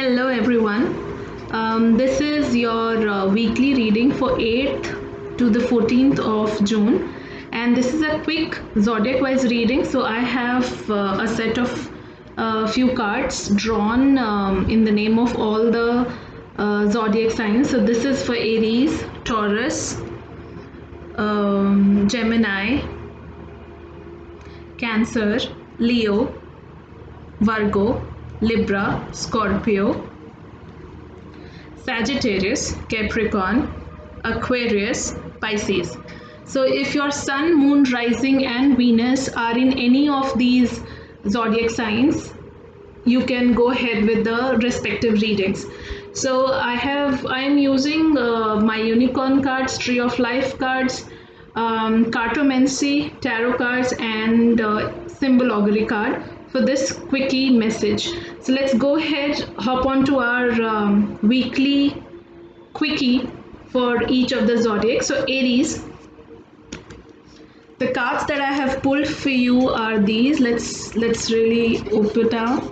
Hello everyone. This is your weekly reading for 8th to the 14th of June, and this is a quick zodiac wise reading. So I have a set of few cards drawn in the name of all the zodiac signs. So this is for Aries, Taurus, Gemini, Cancer, Leo, Virgo, Libra, Scorpio, Sagittarius, Capricorn, Aquarius, Pisces. So if your sun, moon, rising and Venus are in any of these zodiac signs, you can go ahead with the respective readings. So I am using my unicorn cards, tree of life cards, cartomancy tarot cards, and symbol augury card for this quickie message. So let's go ahead, hop on to our weekly quickie for each of the zodiac. So Aries, the cards that I have pulled for you are these. Let's really open it out.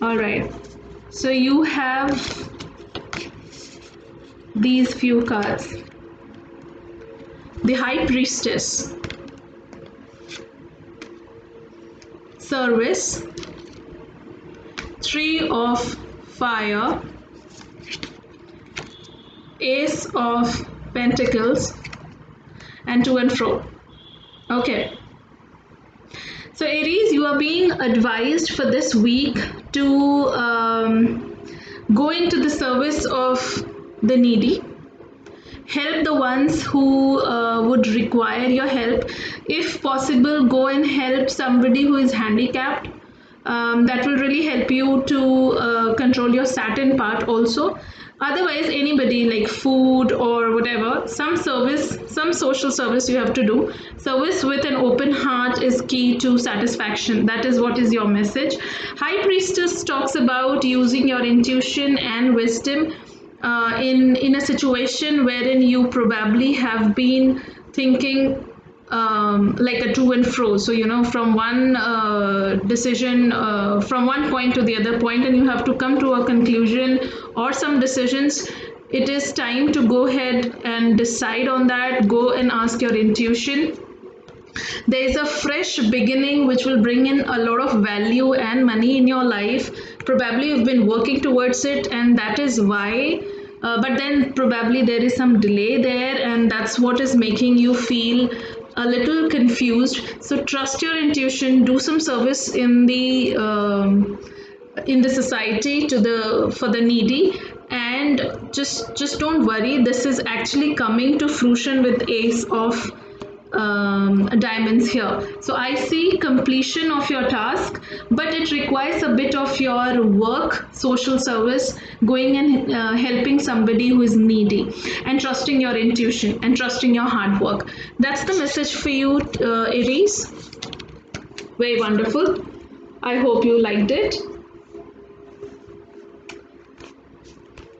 All right, so you have these few cards. The High Priestess, Service, Three of Fire, Ace of Pentacles, and To and Fro. Okay, so Aries, you are being advised for this week to go into the service of the needy, help the ones who would require your help. If possible, go and help somebody who is handicapped. That will really help you to control your Saturn part also. Otherwise, anybody, like food or whatever, some service, some social service you have to do. Service with an open heart is key to satisfaction. That is what is your message. High Priestess talks about using your intuition and wisdom in a situation wherein you probably have been thinking like a to and fro. So from one decision, from one point to the other point, and you have to come to a conclusion or some decisions. It is time to go ahead and decide on that. Go and ask your intuition. There is a fresh beginning which will bring in a lot of value and money in your life. Probably you've been working towards it, and that is why but then probably there is some delay there, and that's what is making you feel a little confused. So trust your intuition, do some service in the society to the for the needy, and just don't worry. This is actually coming to fruition with Ace of diamonds here. So I see completion of your task, but it requires a bit of your work, social service, going and helping somebody who is needy, and trusting your intuition and trusting your hard work. That's the message for you, Aries. Very wonderful. I hope you liked it.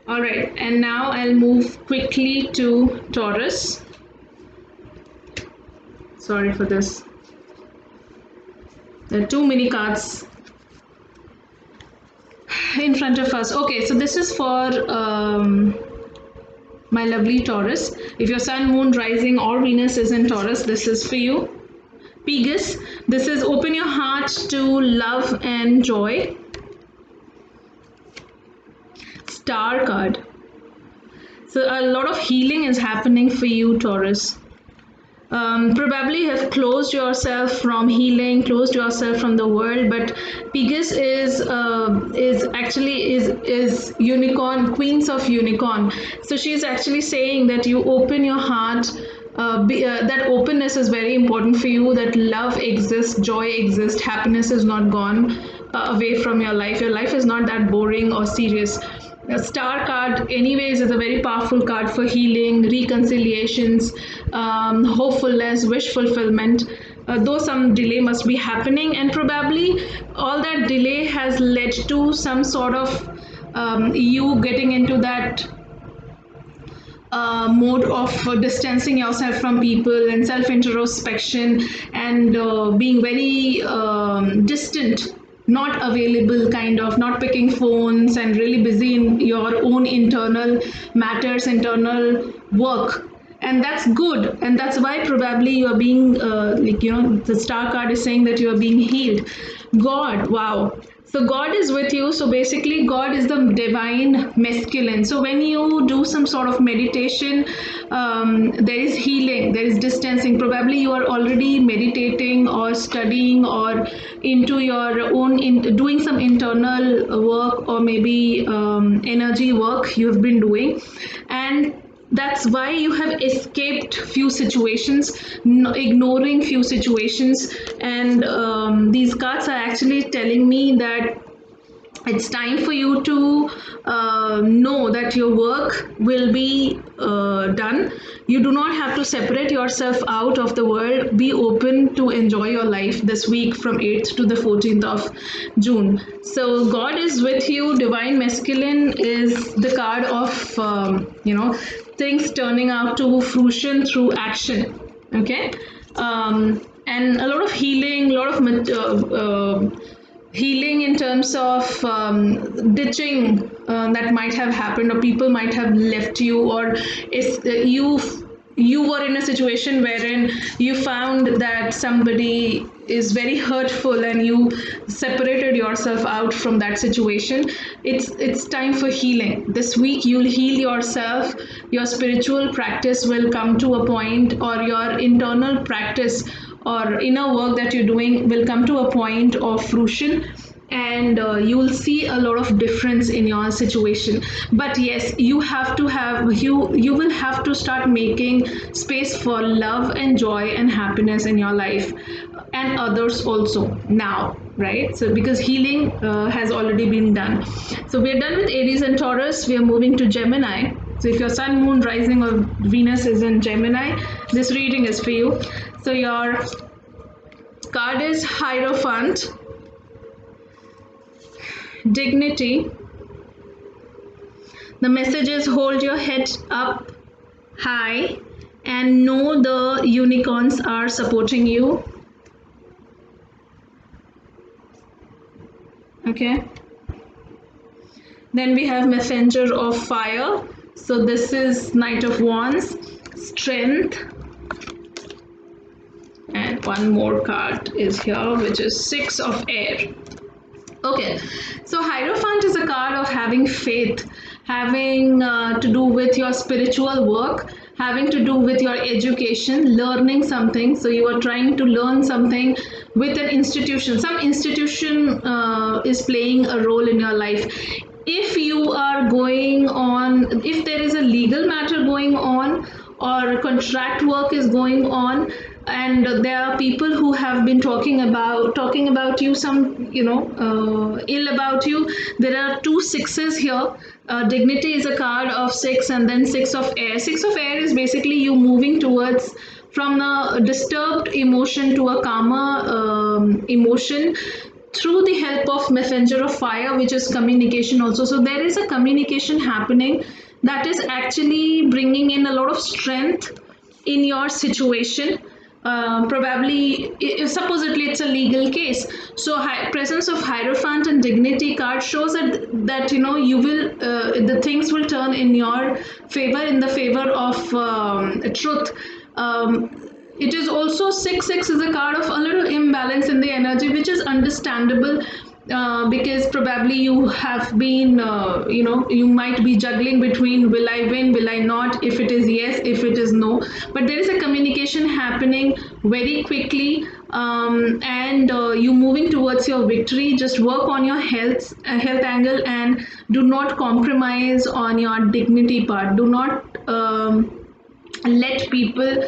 All right, and now I'll move quickly to Taurus. Sorry for this. There are too many cards in front of us. Okay, so this is for my lovely Taurus. If your sun, moon, rising or Venus is in Taurus, this is for you. Pegasus, this is open your heart to love and joy. Star card. So a lot of healing is happening for you, Taurus. Probably have closed yourself from healing, closed yourself from the world, but Pegasus is actually is unicorn, queens of unicorn. So she's actually saying that you open your heart. That openness is very important for you, that love exists, joy exists, happiness is not gone away from your life. Your life is not that boring or serious. A star card anyways is a very powerful card for healing, reconciliations, hopefulness, wish fulfillment. Though some delay must be happening, and probably all that delay has led to some sort of you getting into that mode of distancing yourself from people and self introspection, and being very distant not available, kind of not picking phones and really busy in your own internal matters, internal work. And that's good, and that's why probably you are being like, the star card is saying that you are being healed. God, wow. So God is with you. So basically God is the divine masculine. So when you do some sort of meditation, there is healing, there is distancing. Probably you are already meditating or studying or into your own doing some internal work, or maybe energy work you've been doing, and that's why you have escaped few situations, ignoring few situations. And these cards are actually telling me that it's time for you to know that your work will be done. You do not have to separate yourself out of the world. Be open to enjoy your life this week from 8th to the 14th of June. So God is with you. Divine masculine is the card of things turning out to fruition through action. Okay. And a lot of healing, a lot of healing in terms of ditching that might have happened, or people might have left you, or is you were in a situation wherein you found that somebody is very hurtful and you separated yourself out from that situation. It's time for healing. This week you'll heal yourself. Your spiritual practice will come to a point, or your internal practice or inner work that you're doing will come to a point of fruition, and you will see a lot of difference in your situation. But yes, you will have to start making space for love and joy and happiness in your life, and others also now, right? So because healing has already been done. So we're done with Aries and Taurus. We are moving to Gemini. So if your sun, moon, rising, or Venus is in Gemini, this reading is for you. So your card is Hierophant, Dignity. The message is hold your head up high and know the unicorns are supporting you. Okay. Then we have Messenger of Fire. So this is Knight of Wands, Strength. And one more card is here, which is Six of Air. Okay, so Hierophant is a card of having faith, having to do with your spiritual work, having to do with your education, learning something. So you are trying to learn something with an institution. Some institution is playing a role in your life. If you are going on, if there is a legal matter going on, or contract work is going on, and there are people who have been talking about you, some ill about you. There are two sixes here. Dignity is a card of six, and then Six of Air. Six of Air is basically you moving towards from a disturbed emotion to a calmer emotion through the help of Messenger of Fire, which is communication also. So there is a communication happening that is actually bringing in a lot of strength in your situation. Probably, supposedly it's a legal case. So presence of Hierophant and Dignity card shows that you will the things will turn in your favor, in the favor of truth. It is also 6-6 is a card of a little imbalance in the energy, which is understandable. Because probably you have been, you might be juggling between will I win, will I not, if it is yes, if it is no. But there is a communication happening very quickly, and you moving towards your victory. Just work on your health angle, and do not compromise on your dignity part. Do not let people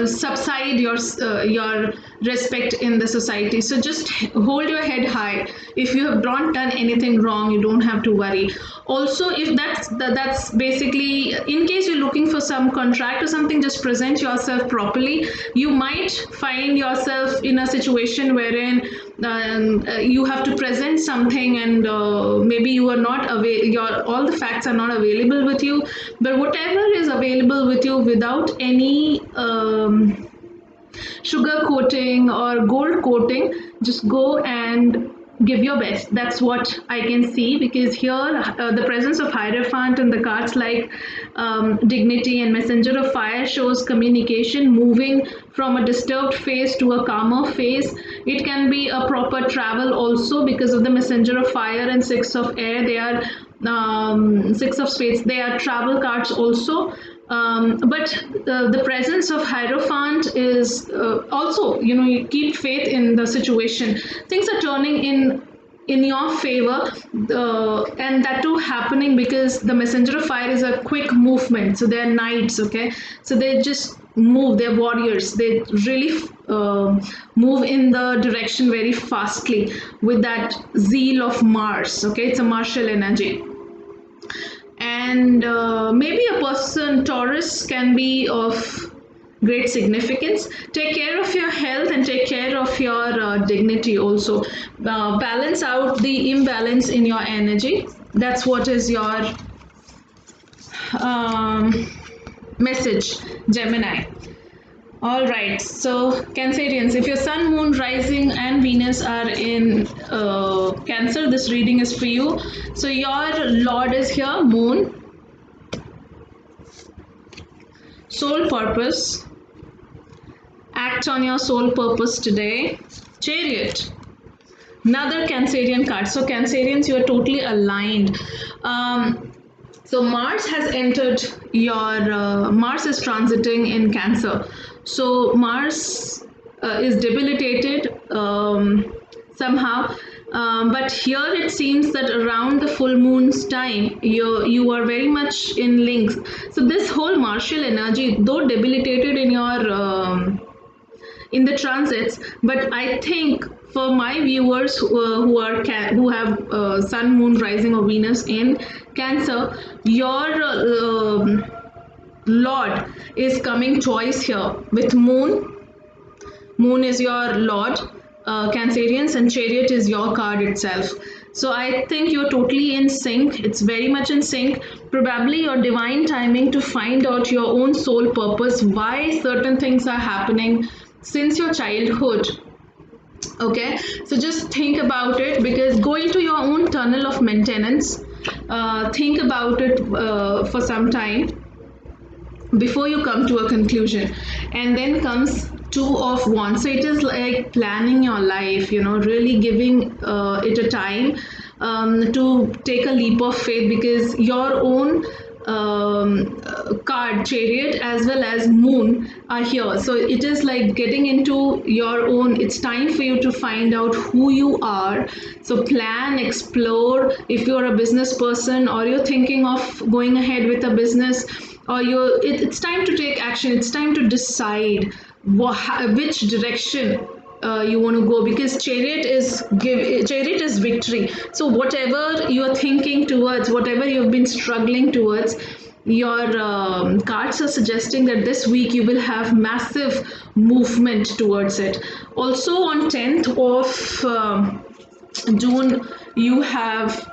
subside your respect in the society. So just hold your head high. If you have not done anything wrong, you don't have to worry. Also, if that's basically, in case you're looking for some contract or something, just present yourself properly. You might find yourself in a situation wherein you have to present something, and maybe you are not all the facts are not available with you. But whatever is available with you, without any sugar coating or gold coating. Just go and give your best. That's what I can see, because here the presence of Hierophant in the cards like dignity and messenger of fire shows communication, moving from a disturbed phase to a calmer phase. It can be a proper travel also, because of the messenger of fire and six of air. They are six of spades. They are travel cards also. But the presence of Hierophant is also, you keep faith in the situation. Things are turning in your favor, and that too happening because the messenger of fire is a quick movement. So they're knights, okay? So they just move. They're warriors. They really move in the direction very fastly with that zeal of Mars. Okay, it's a martial energy. And maybe a person, Taurus, can be of great significance. Take care of your health and take care of your dignity also. Balance out the imbalance in your energy. That's what is your message, Gemini. All right, so Cancerians, if your Sun, Moon, Rising, and Venus are in Cancer, this reading is for you. So your Lord is here, Moon, soul purpose. Act on your soul purpose today. Chariot, another Cancerian card. So Cancerians, you are totally aligned. So Mars has entered your, Mars is transiting in Cancer. So Mars is debilitated somehow. But here it seems that around the full moon's time, you are very much in links. So this whole martial energy, though debilitated in your in the transits, but I think for my viewers who have Sun, Moon, Rising, or Venus in Cancer, your Lord is coming twice here with Moon. Moon is your Lord, Cancerians, and Chariot is your card itself. So I think you're totally in sync. It's very much in sync. Probably your divine timing to find out your own soul purpose, why certain things are happening since your childhood. Okay, so just think about it, because go into your own tunnel of maintenance. Think about it for some time before you come to a conclusion. And then comes Two of Wands. So it is like planning your life, really giving it a time to take a leap of faith, because your own card, Chariot, as well as Moon are here. So it is like getting into your own, it's time for you to find out who you are. So plan, explore. If you're a business person or you're thinking of going ahead with a business, or it's time to take action. It's time to decide which direction you want to go, because Chariot is victory. So whatever you are thinking towards, whatever you've been struggling towards, your cards are suggesting that this week you will have massive movement towards it. Also on 10th of June, you have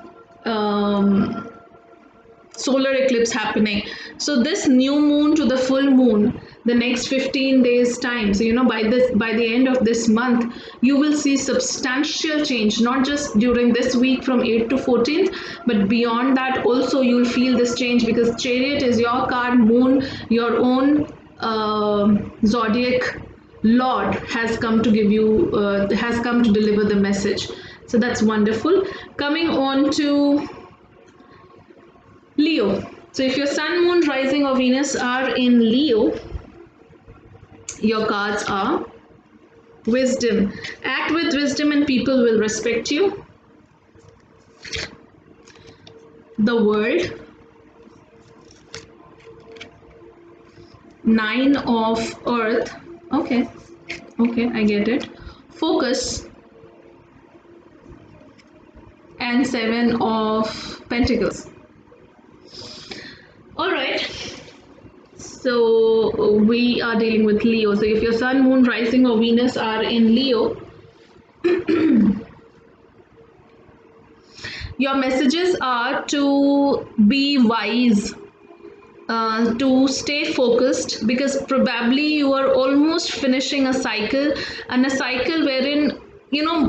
solar eclipse happening. So this new moon to the full moon, the next 15 days time, so by the end of this month, you will see substantial change, not just during this week from 8th to 14th, but beyond that also you'll feel this change, because Chariot is your card, Moon, your own zodiac Lord has come to give you has come to deliver the message. So that's wonderful. Coming on to Leo. So if your Sun, Moon, Rising, or Venus are in Leo, your cards are Wisdom. Act with wisdom and people will respect you. The World. Nine of Earth. Okay, I get it. Focus. And Seven of Pentacles. All right, so we are dealing with Leo. So if your Sun, Moon, Rising, or Venus are in Leo, your messages are to be wise, to stay focused, because probably you are almost finishing a cycle, and a cycle wherein,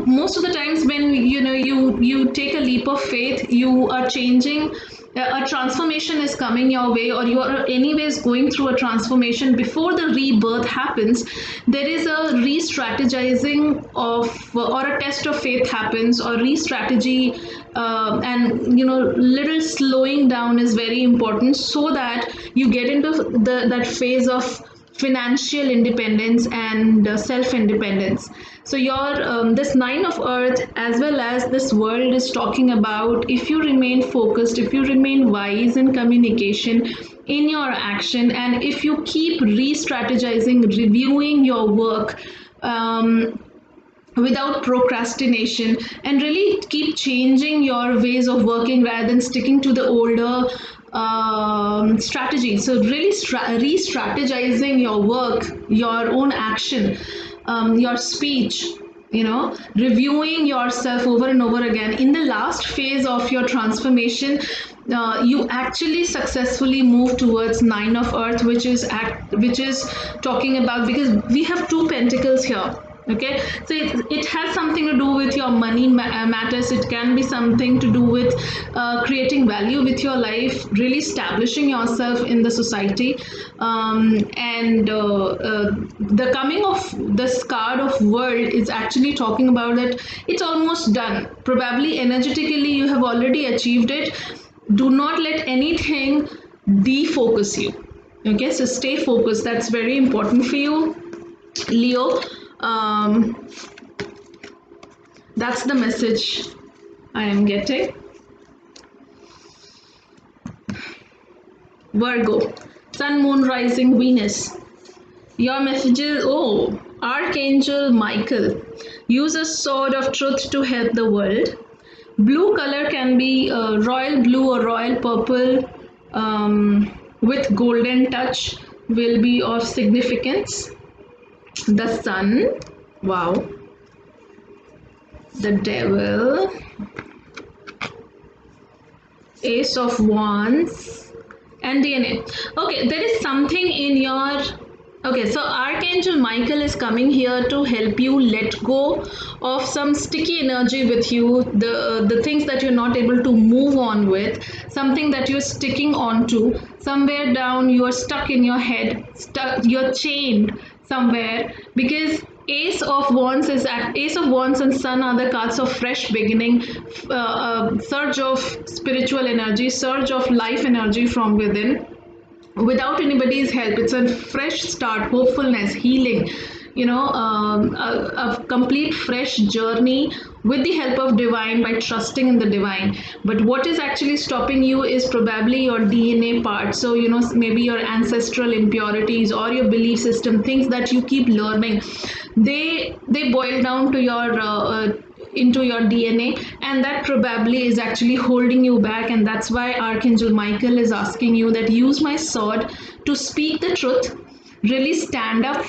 most of the times when you take a leap of faith, you are changing, a transformation is coming your way, or you are anyways going through a transformation. Before the rebirth happens, there is a re-strategizing of, or a test of faith happens, or re-strategy, and little slowing down is very important, so that you get into that phase of financial independence and self independence. So your this nine of earth as well as this world is talking about, if you remain focused, if you remain wise in communication, in your action, and if you keep re-strategizing, reviewing your work, without procrastination, and really keep changing your ways of working rather than sticking to the older strategy. So really re-strategizing your work, your own action, your speech, reviewing yourself over and over again. In the last phase of your transformation, you actually successfully move towards nine of earth, which is talking about, because we have two pentacles here. Okay, so it has something to do with your money matters. It can be something to do with creating value with your life, really establishing yourself in the society, and the coming of this card of world is actually talking about that it's almost done. Probably energetically you have already achieved it. Do not let anything defocus you. Okay, so stay focused. That's very important for you, Leo. That's the message I am getting. Virgo, Sun, Moon, Rising, Venus. Your messages, Archangel Michael. Use a sword of truth to help the world. Blue color can be royal blue or royal purple, with golden touch, will be of significance. The Sun, wow, the Devil, Ace of Wands, and DNA. Okay, there is something in your, okay, so Archangel Michael is coming here to help you let go of some sticky energy with you, the things that you're not able to move on with, something that you're sticking on to, somewhere down you're stuck in your head, you're chained somewhere, because Ace of Wands and Sun are the cards of fresh beginning, surge of spiritual energy, surge of life energy from within, without anybody's help. It's a fresh start, hopefulness, healing, a complete fresh journey with the help of divine, by trusting in the divine. But what is actually stopping you is probably your DNA part. So maybe your ancestral impurities or your belief system, things that you keep learning, they boil down to your into your DNA, and that probably is actually holding you back. And that's why Archangel Michael is asking you that use my sword to speak the truth, really stand up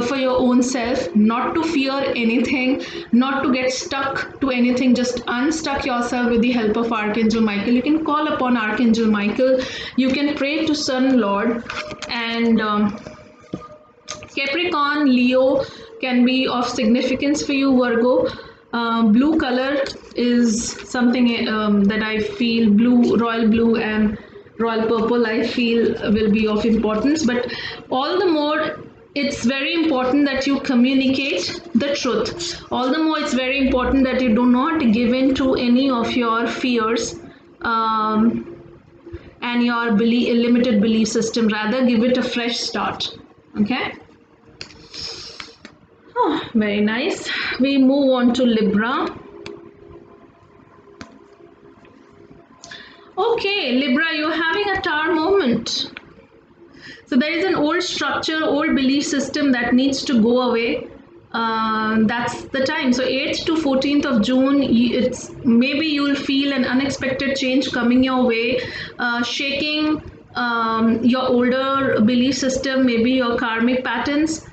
for your own self, not to fear anything, not to get stuck to anything. Just unstuck yourself with the help of Archangel Michael. You can call upon Archangel Michael, you can pray to Sun Lord. And Capricorn, Leo can be of significance for you, Virgo. Blue color is something that I feel, royal blue and royal purple, I feel will be of importance. But all the more, it's very important that you communicate the truth. All the more, it's very important that you do not give in to any of your fears, and your limited belief system. Rather, give it a fresh start. Okay. Oh, very nice. We move on to Libra. Okay, Libra, you're having a Tower moment. So there is an old structure, old belief system that needs to go away. That's the time. So 8th to 14th of June, it's maybe you'll feel an unexpected change coming your way, shaking your older belief system, maybe your karmic patterns,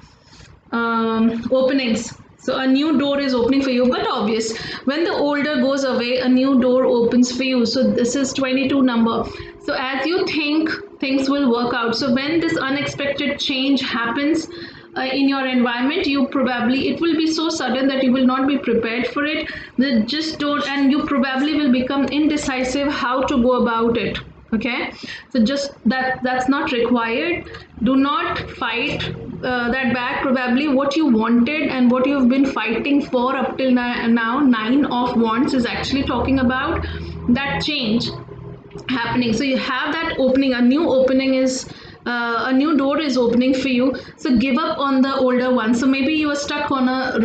openings. So a new door is opening for you, but obvious, when the older goes away, a new door opens for you. So this is 22 number. So as you think things will work out. So when this unexpected change happens in your environment, it will be so sudden that you will not be prepared for it. Just don't, and you probably will become indecisive how to go about it. Okay, so just that's not required. Do not fight that back. Probably what you wanted and what you've been fighting for up till now, Nine of Wands is actually talking about that change happening. So you have that opening, a new door is opening for you. So give up on the older one. So maybe you are stuck on a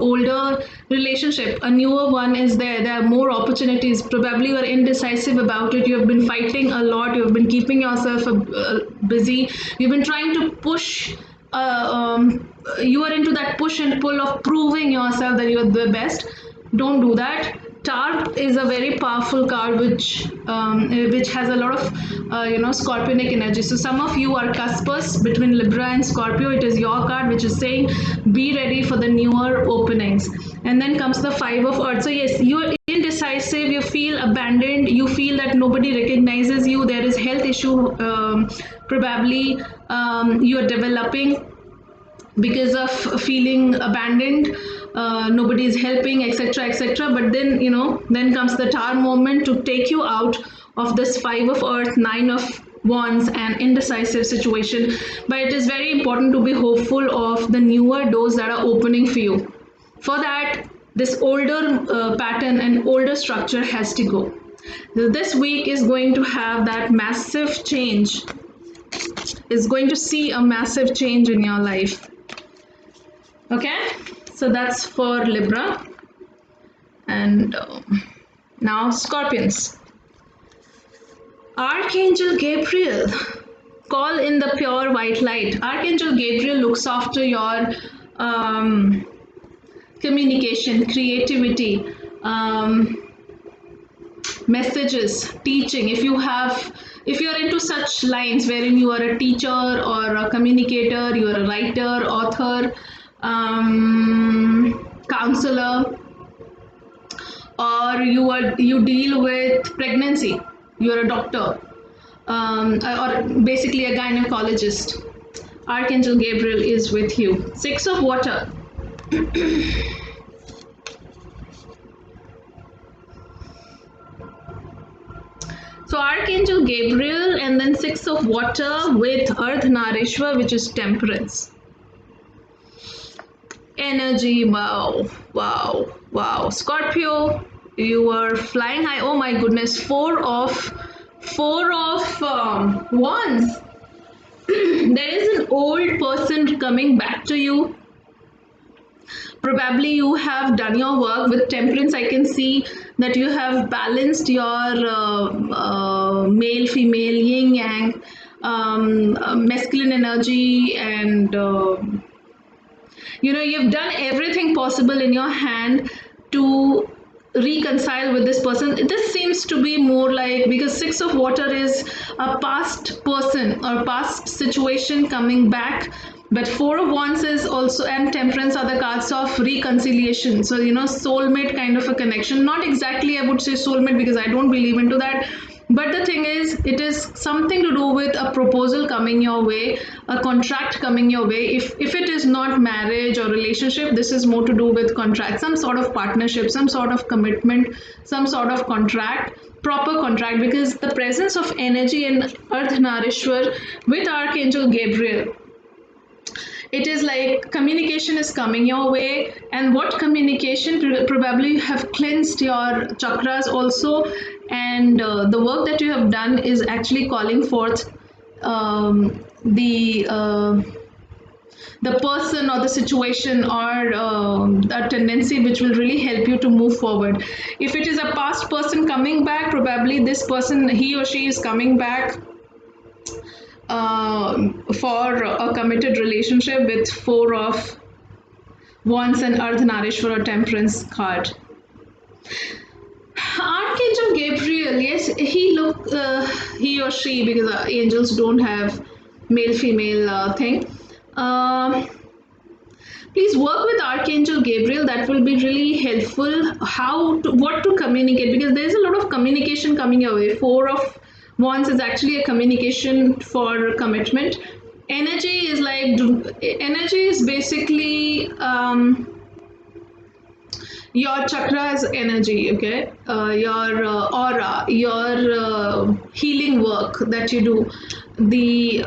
older relationship, a newer one is there are more opportunities. Probably you are indecisive about it, you have been fighting a lot, you have been keeping yourself busy, you've been trying to push you are into that push and pull of proving yourself that you are the best. Don't do that. Tower is a very powerful card which has a lot of scorpionic energy. So some of you are cuspers between Libra and Scorpio. It is your card which is saying be ready for the newer openings. And then comes the Five of Earth. So yes, you are indecisive, you feel abandoned, you feel that nobody recognizes you, there is health issue, probably you are developing because of feeling abandoned, nobody is helping, etc., etc. But then then comes the Tower moment to take you out of this Five of Earth, Nine of Wands and indecisive situation. But it is very important to be hopeful of the newer doors that are opening for you. For that, this older pattern and older structure has to go. This week is going to have that massive change, is going to see a massive change in your life. Okay, so that's for Libra. And now Scorpions. Archangel Gabriel, call in the pure white light. Archangel Gabriel looks after your communication, creativity, messages, teaching. If you're into such lines wherein you are a teacher or a communicator, you are a writer, author, counselor, or you deal with pregnancy, you're a doctor, or basically a gynecologist, Archangel Gabriel is with you. Six of Water. So Archangel Gabriel and then Six of Water with Ardhanarishwar, which is Temperance. Energy, wow, wow, wow. Scorpio, you are flying high. Oh my goodness, four of wands. There is an old person coming back to you. Probably you have done your work with Temperance. I can see that you have balanced your male, female, yin yang, masculine energy, and you've done everything possible in your hand to reconcile with this person. This seems to be more like, because Six of Water is a past person or past situation coming back, but Four of Wands is also, and Temperance are the cards of reconciliation. So soulmate kind of a connection. Not exactly I would say soulmate, because I don't believe into that, but the thing is, it is something to do with a proposal coming your way, a contract coming your way. If it is not marriage or relationship, this is more to do with contract, some sort of partnership, some sort of commitment, some sort of contract, proper contract, because the presence of energy in Ardhanarishwar with Archangel Gabriel, it is like communication is coming your way. And what communication? Probably you have cleansed your chakras also, and the work that you have done is actually calling forth the person or the situation or a tendency which will really help you to move forward. If it is a past person coming back, probably this person, he or she is coming back for a committed relationship with Four of Wands and Ardhanarishwar or Temperance card. Archangel Gabriel, yes, he or she, because angels don't have male female thing. Please work with Archangel Gabriel. That will be really helpful. What to communicate, because there is a lot of communication coming your way. Four of Wands is actually a communication for commitment. Energy is like, energy is basically your chakras energy, okay? Your aura, your healing work that you do, the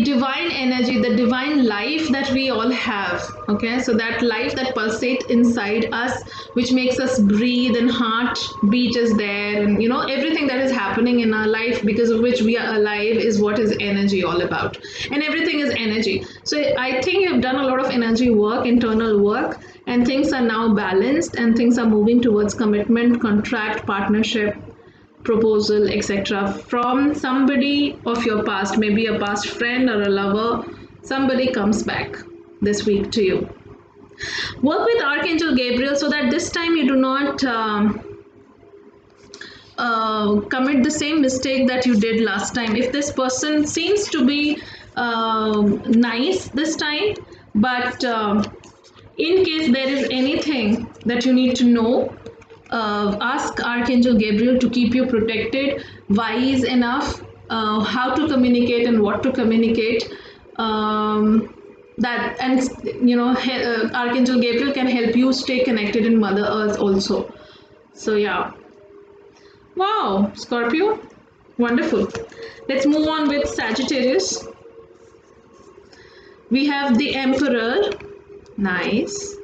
divine energy, the divine life that we all have, okay? So that life that pulsates inside us, which makes us breathe, and heart beat is there, and everything that is happening in our life because of which we are alive is what is energy all about. And everything is energy. So I think you've done a lot of energy work, internal work, and things are now balanced, and things are moving towards commitment, contract, partnership, proposal, etc., from somebody of your past, maybe a past friend or a lover. Somebody comes back this week to you. Work with Archangel Gabriel so that this time you do not commit the same mistake that you did last time. If this person seems to be nice this time, but in case there is anything that you need to know, ask Archangel Gabriel to keep you protected, wise enough, how to communicate and what to communicate. That and Archangel Gabriel can help you stay connected in Mother Earth also. So yeah. Wow, Scorpio, wonderful. Let's move on with Sagittarius. We have the Emperor, nice.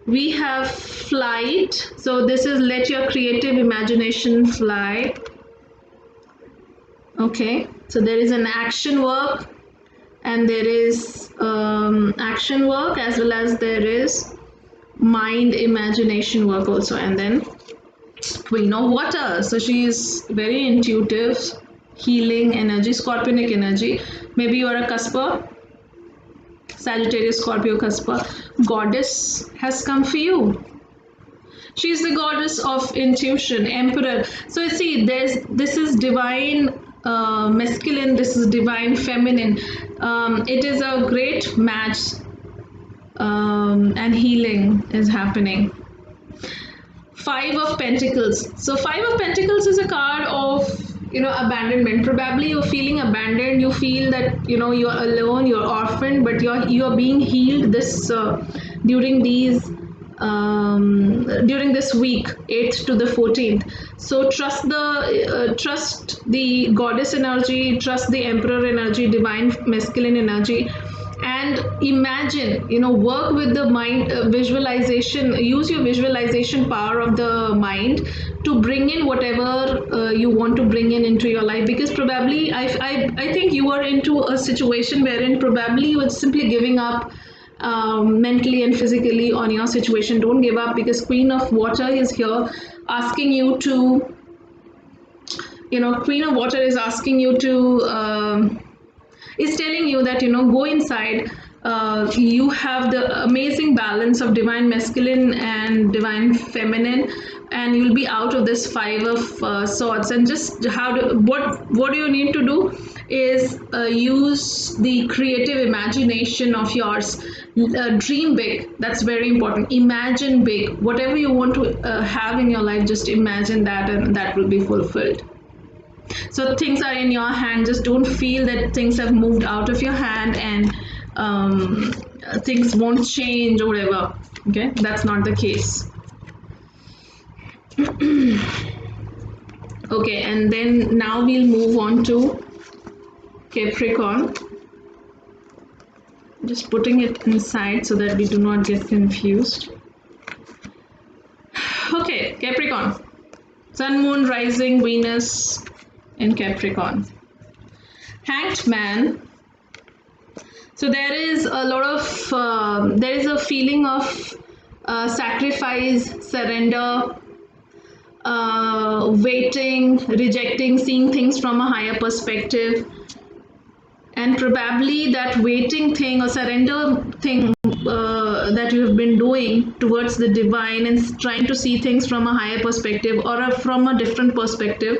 We have flight, so this is let your creative imagination fly. Okay, so there is an action work, and there is action work, as well as there is mind imagination work also. And then Queen of Water, so she is very intuitive, healing energy, scorpionic energy. Maybe you are a cusper, Sagittarius, Scorpio, cusper. Goddess has come for you. She's the goddess of intuition, Emperor. So you see, this is divine masculine, this is divine feminine. It is a great match, and healing is happening. Five of Pentacles. So Five of Pentacles is a card of abandonment. Probably you're feeling abandoned. You feel that you're alone, you're orphaned, but you're being healed this during this week, 8th to the 14th. So trust the goddess energy, trust the emperor energy, divine masculine energy, and imagine, work with the mind, visualization. Use your visualization power of the mind to bring in whatever you want to bring in into your life, because probably I think you are into a situation wherein probably you are simply giving up, mentally and physically, on your situation. Don't give up, because Queen of Water is here asking you to, Queen of Water is asking you to, is telling you that go inside. You have the amazing balance of divine masculine and divine feminine, and you'll be out of this Five of Swords. And just what do you need to do is use the creative imagination of yours. Dream big. That's very important. Imagine big. Whatever you want to have in your life, just imagine that, and that will be fulfilled. So things are in your hand. Just don't feel that things have moved out of your hand and things won't change or whatever. Okay, that's not the case. Okay, and then now we'll move on to Capricorn. Just putting it inside so that we do not get confused. Okay, Capricorn. Sun, Moon, Rising, Venus in Capricorn. Hanged Man. So there is a lot of there is a feeling of sacrifice, surrender, waiting, rejecting, seeing things from a higher perspective, and probably that waiting thing or surrender thing that you have been doing towards the divine and trying to see things from a higher perspective or from a different perspective,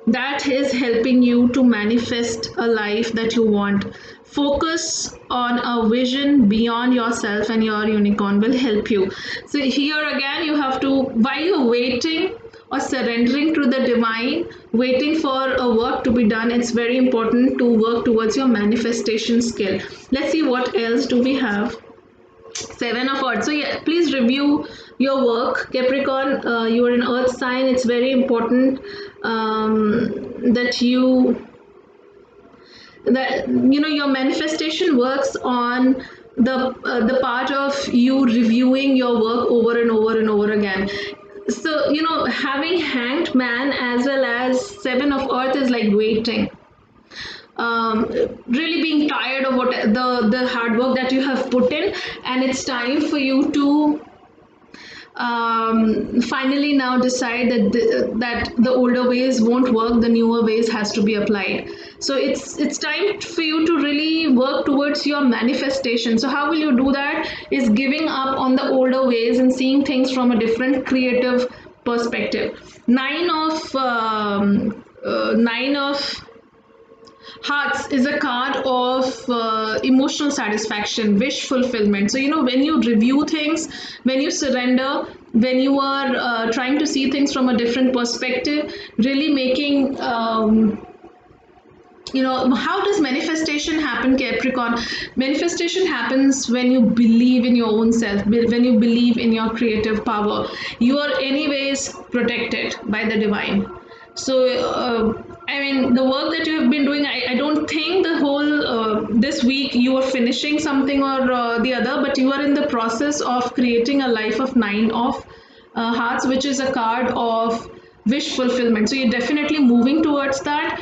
that is helping you to manifest a life that you want. Focus on a vision beyond yourself, and your unicorn will help you. So here again, you have to, while you're waiting, or surrendering to the divine, waiting for a work to be done. It's very important to work towards your manifestation skill. Let's see what else do we have. Seven of Earth. So yeah, please review your work, Capricorn. You are an Earth sign. It's very important that your manifestation works on the part of you reviewing your work over and over and over again. So having Hanged Man as well as Seven of Earth is like waiting, really being tired of what the hard work that you have put in, and it's time for you to finally now decide that the older ways won't work, the newer ways has to be applied. So it's time for you to really work towards your manifestation. So how will you do that? Is giving up on the older ways and seeing things from a different creative perspective. Nine of Hearts is a card of emotional satisfaction, wish fulfillment. So, when you review things, when you surrender, when you are trying to see things from a different perspective, really making, how does manifestation happen, Capricorn? Manifestation happens when you believe in your own self, when you believe in your creative power. You are, anyways, protected by the divine. So, the work that you have been doing, I don't think the whole this week you are finishing something or the other, but you are in the process of creating a life of Nine of Hearts, which is a card of wish fulfillment. So you're definitely moving towards that.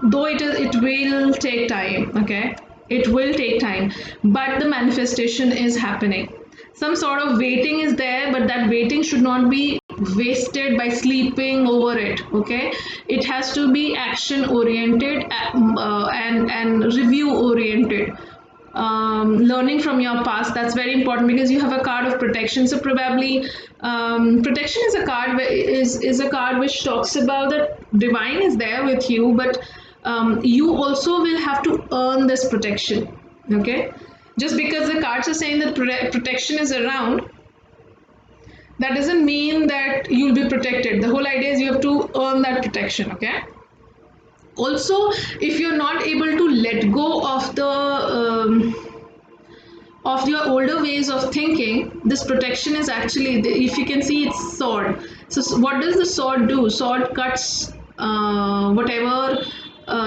Though it will take time. Okay, it will take time, but the manifestation is happening. Some sort of waiting is there, but that waiting should not be wasted by sleeping over it. Okay, it has to be action oriented and review oriented. Learning from your past, that's very important, because you have a card of protection. So probably protection is a card is a card which talks about that divine is there with you, but you also will have to earn this protection. Okay, just because the cards are saying that protection is around, that doesn't mean that you'll be protected. The whole idea is you have to earn that protection. Okay, also, if you're not able to let go of your older ways of thinking, this protection is actually, if you can see, it's sword. So what does the sword do? Sword cuts whatever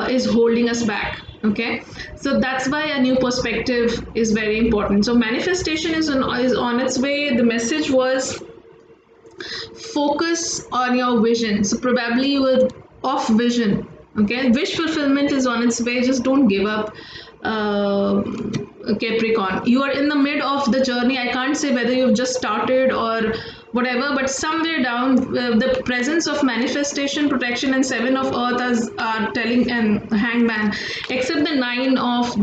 is holding us back. Okay, so that's why a new perspective is very important. So manifestation is on its way. The message was focus on your vision. So probably you were off vision. Okay, wish fulfillment is on its way. Just don't give up, Capricorn. You are in the mid of the journey. I can't say whether you've just started or whatever, but somewhere down, the presence of manifestation, protection, and Seven of Earth are telling, and Hangman, except the Nine of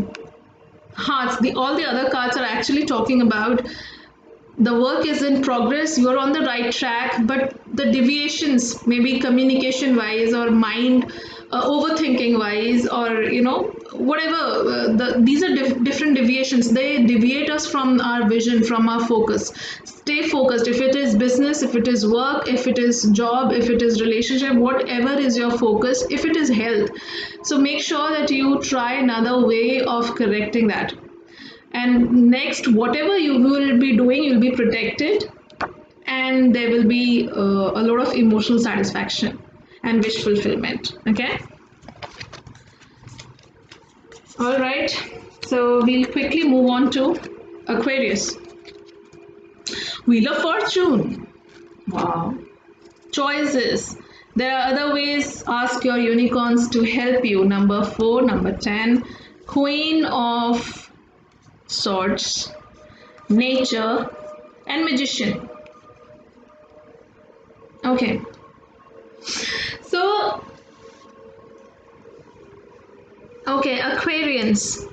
Hearts, all the other cards are actually talking about the work is in progress, you're on the right track, but the deviations, maybe communication wise or mind overthinking wise, or whatever, these are different deviations. They deviate us from our vision, from our focus. Stay focused. If it is business, if it is work, if it is job, if it is relationship, whatever is your focus, if it is health, so make sure that you try another way of correcting that. And next, whatever you will be doing, you'll be protected, and there will be a lot of emotional satisfaction and wish fulfillment. Okay, all right, so we'll quickly move on to Aquarius. Wheel of Fortune. Wow. Choices. There are other ways. Ask your unicorns to help you. Number 4, number 10, Queen of Swords, Nature, and Magician. Okay, so Aquarians,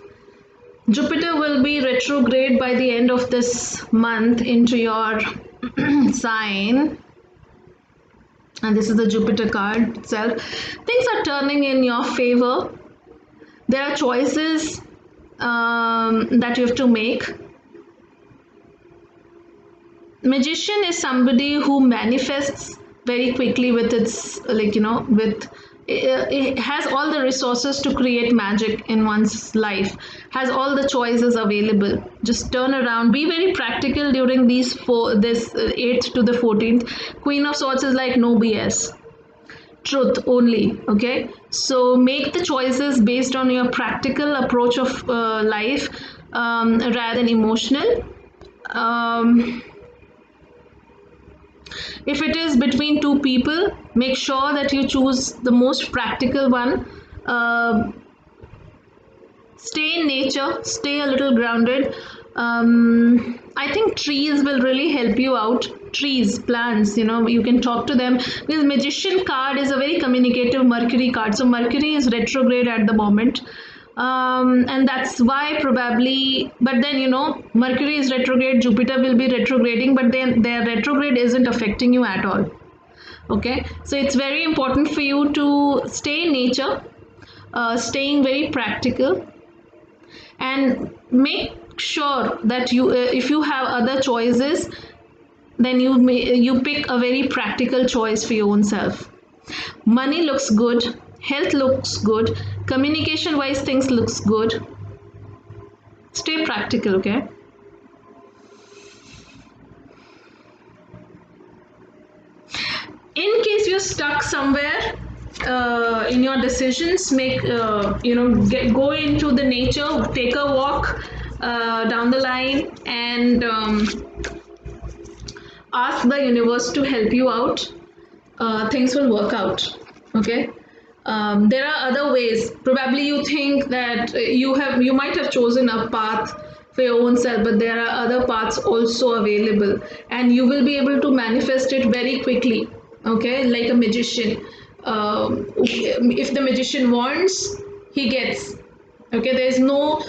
Jupiter will be retrograde by the end of this month into your sign, and this is the Jupiter card itself. Things are turning in your favor. There are choices that you have to make. Magician is somebody who manifests very quickly with its, like, with it has all the resources to create magic in one's life, has all the choices available. Just turn around, be very practical during these this 8th to the 14th. Queen of Swords is like no BS, truth only. Okay, so make the choices based on your practical approach of life, rather than emotional. um, if it is between two people, make sure that you choose the most practical one. uh, Stay in nature, stay a little grounded. I think trees will really help you out. Trees, plants, you can talk to them, because Magician card is a very communicative Mercury card. So Mercury is retrograde at the moment. And that's why probably, but then Mercury is retrograde, Jupiter will be retrograding, but then their retrograde isn't affecting you at all. Okay, so it's very important for you to stay in nature, staying very practical, and make sure that you, if you have other choices, then you pick a very practical choice for your own self. Money looks good, health looks good, communication wise things looks good. Stay practical, okay? In case you're stuck somewhere in your decisions, make go into the nature, take a walk down the line, and ask the universe to help you out. Things will work out. Okay. There are other ways. Probably you think that you might have chosen a path for your own self, but there are other paths also available, and you will be able to manifest it very quickly. Okay, like a magician. If the magician wants, he gets. Okay, there's no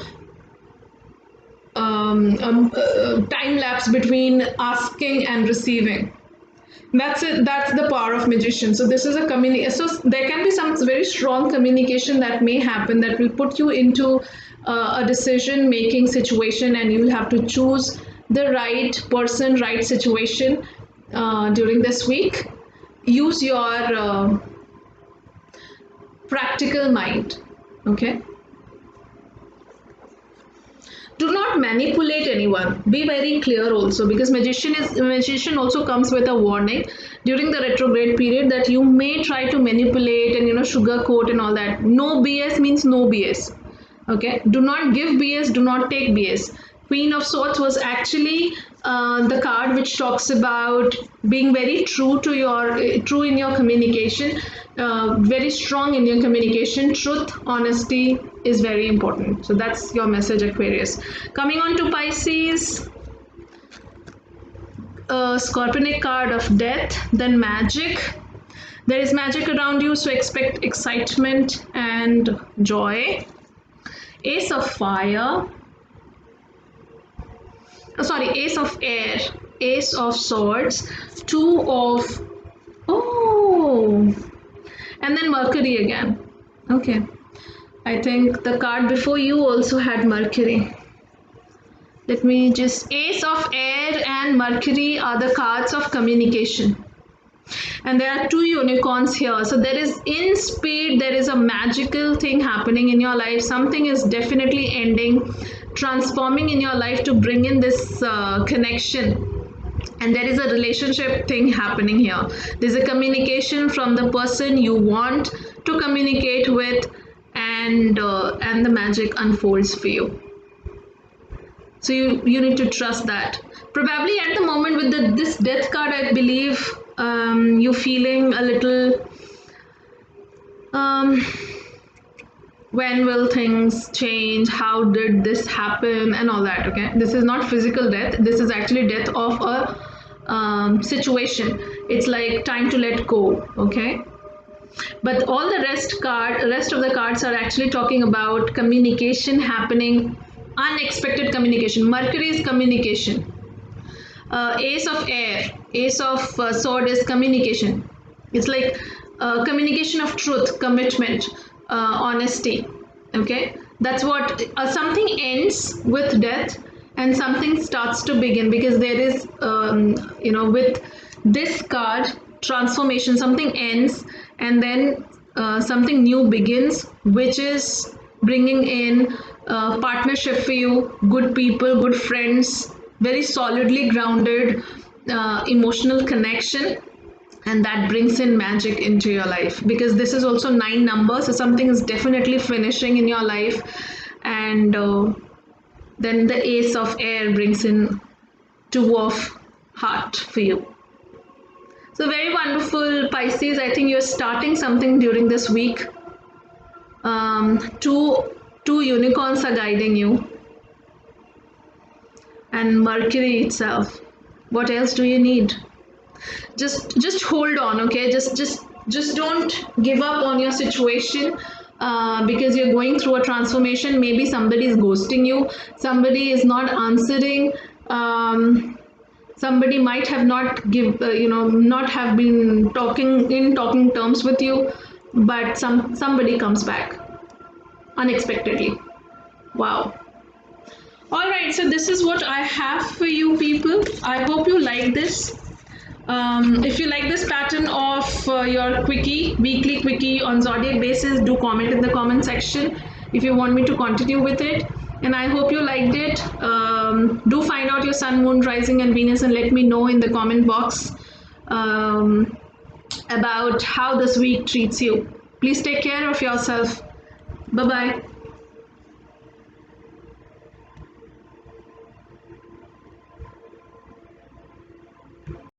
time lapse between asking and receiving. That's it. That's the power of magician. So this is a so there can be some very strong communication that may happen that will put you into a decision making situation, and you'll have to choose the right person, right situation during this week. Use your practical mind. Okay, do not manipulate anyone. Be very clear also, because magician also comes with a warning during the retrograde period that you may try to manipulate and sugarcoat and all that. No BS means no BS. Okay, do not give BS, do not take BS. Queen of Swords was actually the card which talks about being very true to your true in your communication, very strong in your communication. Truth, honesty is very important. So that's your message, Aquarius. Coming on to Pisces, a Scorpionic card of death, then magic. There is magic around you, so expect excitement and joy. Ace of fire. Oh, sorry, ace of air, ace of swords, two of, oh, and then Mercury again. Okay, I think the card before you also had Mercury. Let me just, ace of air and Mercury are the cards of communication, and there are two unicorns here. So there is, in speed, there is a magical thing happening in your life. Something is definitely ending, transforming in your life to bring in this connection, and there is a relationship thing happening here. There's a communication from the person you want to communicate with, and the magic unfolds for you. So you need to trust that. Probably at the moment with this death card, I believe you're feeling a little when will things change, how did this happen, and all that. Okay, this is not physical death, this is actually death of a situation. It's like time to let go. Okay, but all the rest of the cards are actually talking about communication happening, unexpected communication. Mercury is communication. Ace of air, ace of sword is communication. It's like communication of truth, commitment, honesty. Okay, that's what something ends with death and something starts to begin, because there is with this card transformation, something ends, and then something new begins, which is bringing in partnership for you, good people, good friends, very solidly grounded emotional connection, and that brings in magic into your life, because this is also 9 numbers, so something is definitely finishing in your life. And then the ace of air brings in two of heart for you. So very wonderful, Pisces. I think you're starting something during this week. Two unicorns are guiding you, and Mercury itself. What else do you need? Just hold on, okay? Just don't give up on your situation, because you're going through a transformation. Maybe somebody is ghosting you, somebody is not answering, somebody might have not not have been talking terms with you, but somebody comes back unexpectedly. Wow. All right, so this is what I have for you, people. I hope you like this. If you like this pattern of your quickie, weekly quickie on zodiac basis, do comment in the comment section if you want me to continue with it. And I hope you liked it. Do find out your sun, moon, rising, and Venus, and let me know in the comment box about how this week treats you. Please take care of yourself. Bye bye.